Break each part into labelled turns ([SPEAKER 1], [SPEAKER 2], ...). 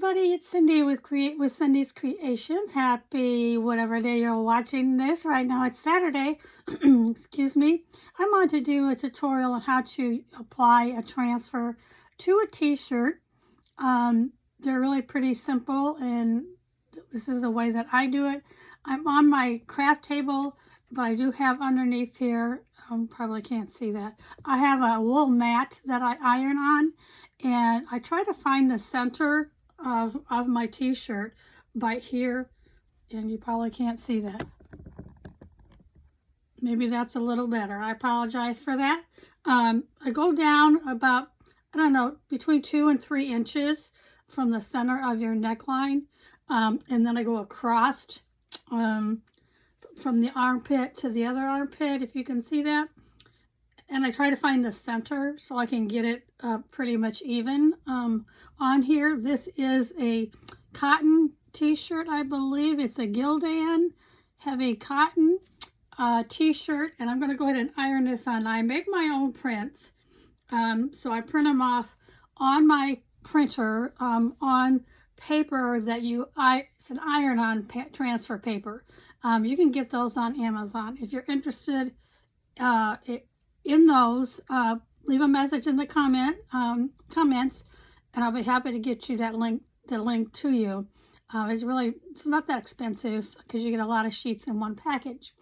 [SPEAKER 1] everybody, it's Cindy with Cindy's Creations. Happy whatever day you're watching this. Right now it's Saturday. Excuse me. I'm on to do a tutorial on how to apply a transfer to a t-shirt. They're really pretty simple, and this is the way that I do it. I'm on my craft table, but I do have underneath here, probably can't see that, I have a wool mat that I iron on, and I try to find the center of my t-shirt by here, and you probably can't see that. Maybe that's a little better. I apologize for that. I go down about, I don't know, between 2 and 3 inches from the center of your neckline, and then I go across from the armpit to the other armpit, if you can see that. And I try to find the center so I can get it pretty much even on here. This is a cotton t-shirt, I believe. It's a Gildan heavy cotton t-shirt, and I'm going to go ahead and iron this on. I make my own prints, so I print them off on my printer on paper that it's an iron-on transfer paper. You can get those on Amazon. If you're interested in those, leave a message in the comments, and I'll be happy to get you the link to you. It's not that expensive because you get a lot of sheets in one package.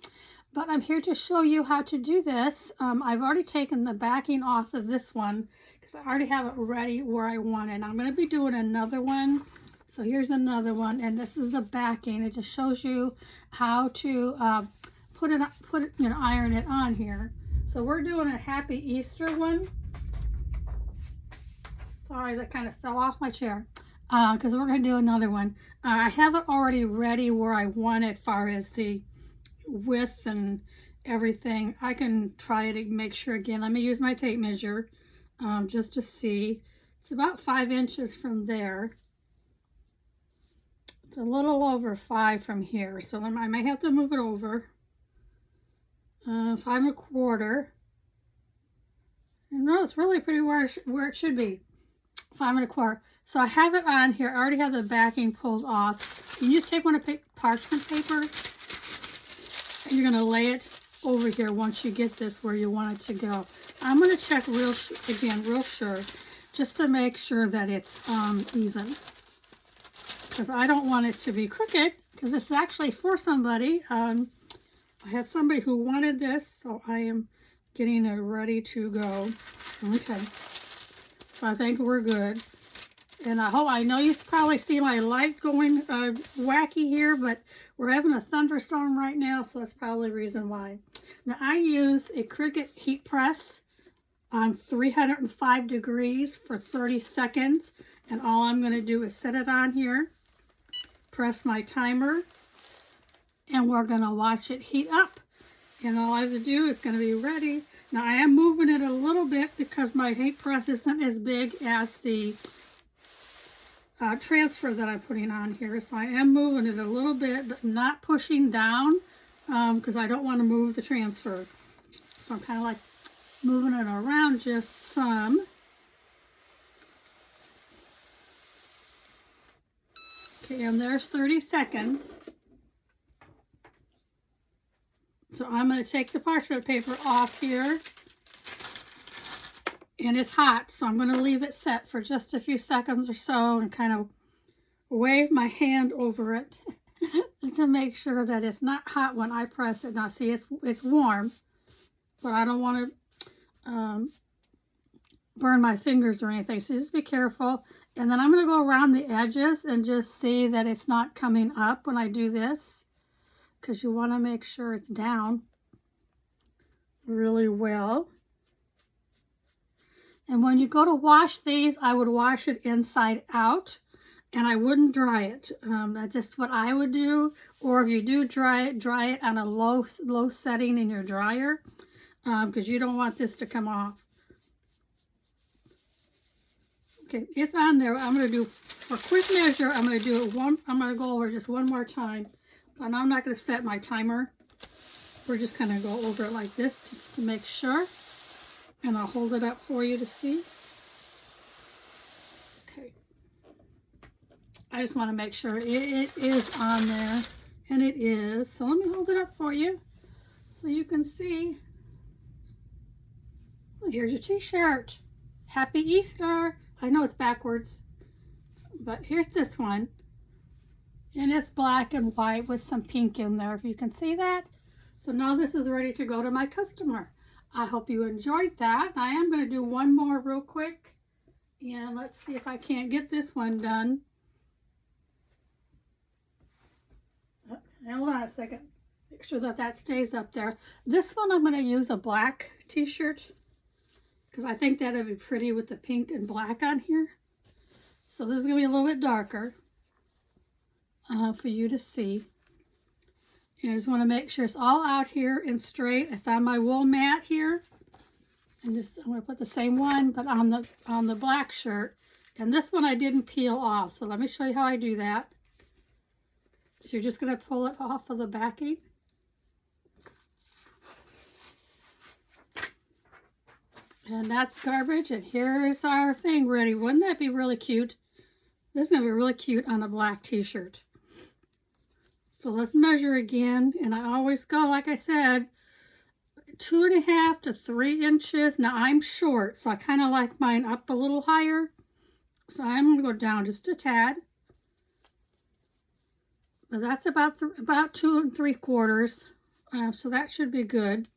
[SPEAKER 1] But I'm here to show you how to do this. I've already taken the backing off of this one because I already have it ready where I want it. I'm going to be doing another one. So here's another one, and this is the backing. It just shows you how to iron it on here. So we're doing a Happy Easter one. Sorry, that kind of fell off my chair. Because we're going to do another one. I have it already ready where I want it as far as the width and everything. I can try it and make sure again. Let me use my tape measure just to see. It's about 5 inches from there. It's a little over 5 from here, so I might have to move it over. 5 1/4. And no, it's really pretty where it should be. 5 1/4. So I have it on here. I already have the backing pulled off. You just take one of parchment paper, and you're going to lay it over here once you get this where you want it to go. I'm going to check real sure, just to make sure that it's even. Because I don't want it to be crooked, because this is actually for somebody. I had somebody who wanted this, so I am getting it ready to go. Okay, so I think we're good. And I know you probably see my light going wacky here, but we're having a thunderstorm right now, so that's probably the reason why. Now I use a Cricut heat press on 305 degrees for 30 seconds, and all I'm going to do is set it on here, press my timer, and we're going to watch it heat up. And all I have to do is going to be ready. Now I am moving it a little bit because my heat press isn't as big as the transfer that I'm putting on here. So I am moving it a little bit, but not pushing down because I don't want to move the transfer. So I'm kind of like moving it around just some. Okay, and there's 30 seconds. So I'm going to take the parchment paper off here. And it's hot, so I'm going to leave it set for just a few seconds or so and kind of wave my hand over it to make sure that it's not hot when I press it. Now see, it's warm, but I don't want to burn my fingers or anything, so just be careful. And then I'm going to go around the edges and just see that it's not coming up when I do this, because you want to make sure it's down really well. And when you go to wash these, I would wash it inside out, and I wouldn't dry it. That's just what I would do. Or if you do dry it on a low setting in your dryer, because you don't want this to come off. Okay, it's on there. I'm going to do, for quick measure, I'm going to do it I'm going to go over just one more time. And I'm not going to set my timer. We're just going to go over it like this just to make sure. And I'll hold it up for you to see. Okay. I just want to make sure it is on there, and it is. So let me hold it up for you so you can see. Well, here's your t-shirt. Happy Easter. I know it's backwards, but here's this one. And it's black and white with some pink in there, if you can see that. So now this is ready to go to my customer. I hope you enjoyed that. I am going to do one more real quick. And let's see if I can't get this one done. Hold on a second. Make sure that that stays up there. This one I'm going to use a black t-shirt because I think that'd be pretty with the pink and black on here. So this is going to be a little bit darker for you to see. And I just want to make sure it's all out here and straight. It's on my wool mat here. And I'm going to put the same one, but on the black shirt. And this one I didn't peel off. So let me show you how I do that. So you're just going to pull it off of the backing. And that's garbage. And here's our thing ready. Wouldn't that be really cute? This is going to be really cute on a black t-shirt. So let's measure again. And I always go, like I said, 2.5 to 3 inches. Now I'm short, so I kind of like mine up a little higher. So I'm going to go down just a tad. But that's about 2 3/4. So that should be good.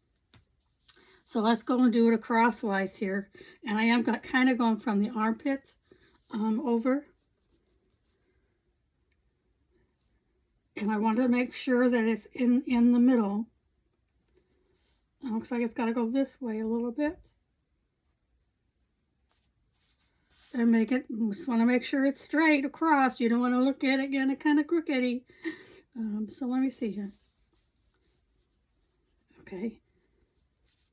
[SPEAKER 1] So let's go and do it crosswise here. And I am kind of going from the armpit over. And I want to make sure that it's in the middle. It looks like it's got to go this way a little bit. And make it, just want to make sure it's straight across. You don't want to look at it getting kind of crookedy. So let me see here. Okay.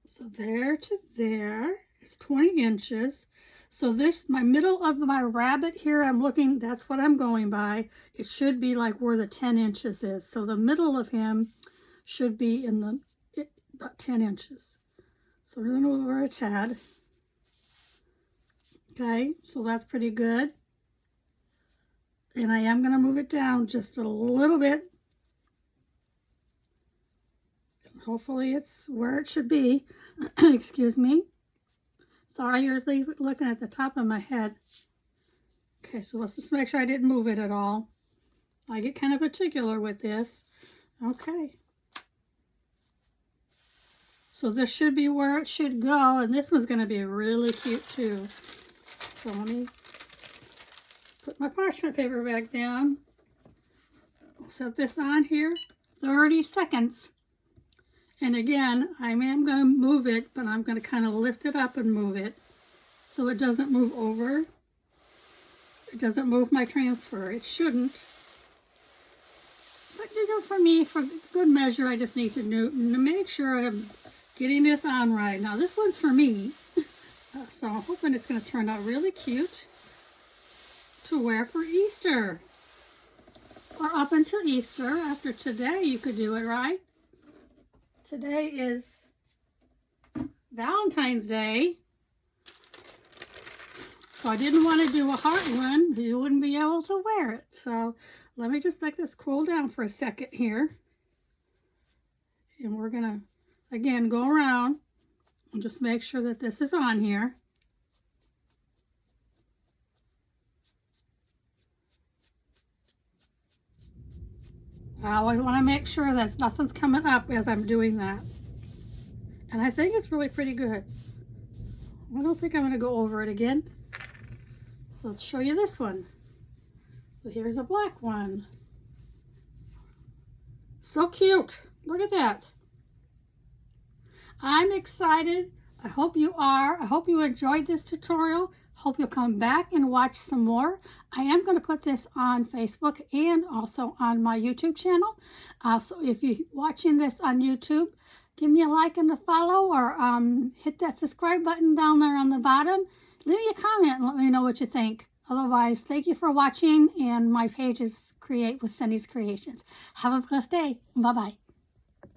[SPEAKER 1] So there to there, it's 20 inches. So this, my middle of my rabbit here, I'm looking, that's what I'm going by. It should be like where the 10 inches is. So the middle of him should be in the, about 10 inches. So we're going to over a tad. Okay, so that's pretty good. And I am going to move it down just a little bit. Hopefully it's where it should be. Excuse me. Sorry, you're looking at the top of my head. Okay, so let's just make sure I didn't move it at all. I get kind of particular with this. Okay. So this should be where it should go, and this one's going to be really cute too. So let me put my parchment paper back down. I'll set this on here, 30 seconds. And again, I am going to move it, but I'm going to kind of lift it up and move it so it doesn't move over. It doesn't move my transfer. It shouldn't. But you know, for me, for good measure, I just need to make sure I'm getting this on right. Now, this one's for me. So I'm hoping it's going to turn out really cute to wear for Easter. Or up until Easter. After today, you could do it, right? Today is Valentine's Day. So I didn't want to do a heart one. You wouldn't be able to wear it. So let me just let this cool down for a second here. And we're going to, again, go around and just make sure that this is on here. I always want to make sure that nothing's coming up as I'm doing that. And I think it's really pretty good. I don't think I'm going to go over it again. So let's show you this one. So here's a black one. So cute. Look at that. I'm excited. I hope you are. I hope you enjoyed this tutorial. Hope you'll come back and watch some more. I am going to put this on Facebook and also on my YouTube channel. So if you're watching this on YouTube, give me a like and a follow, or hit that subscribe button down there on the bottom. Leave me a comment and let me know what you think. Otherwise, thank you for watching, and my page is Create with Cindy's Creations. Have a blessed day. Bye-bye.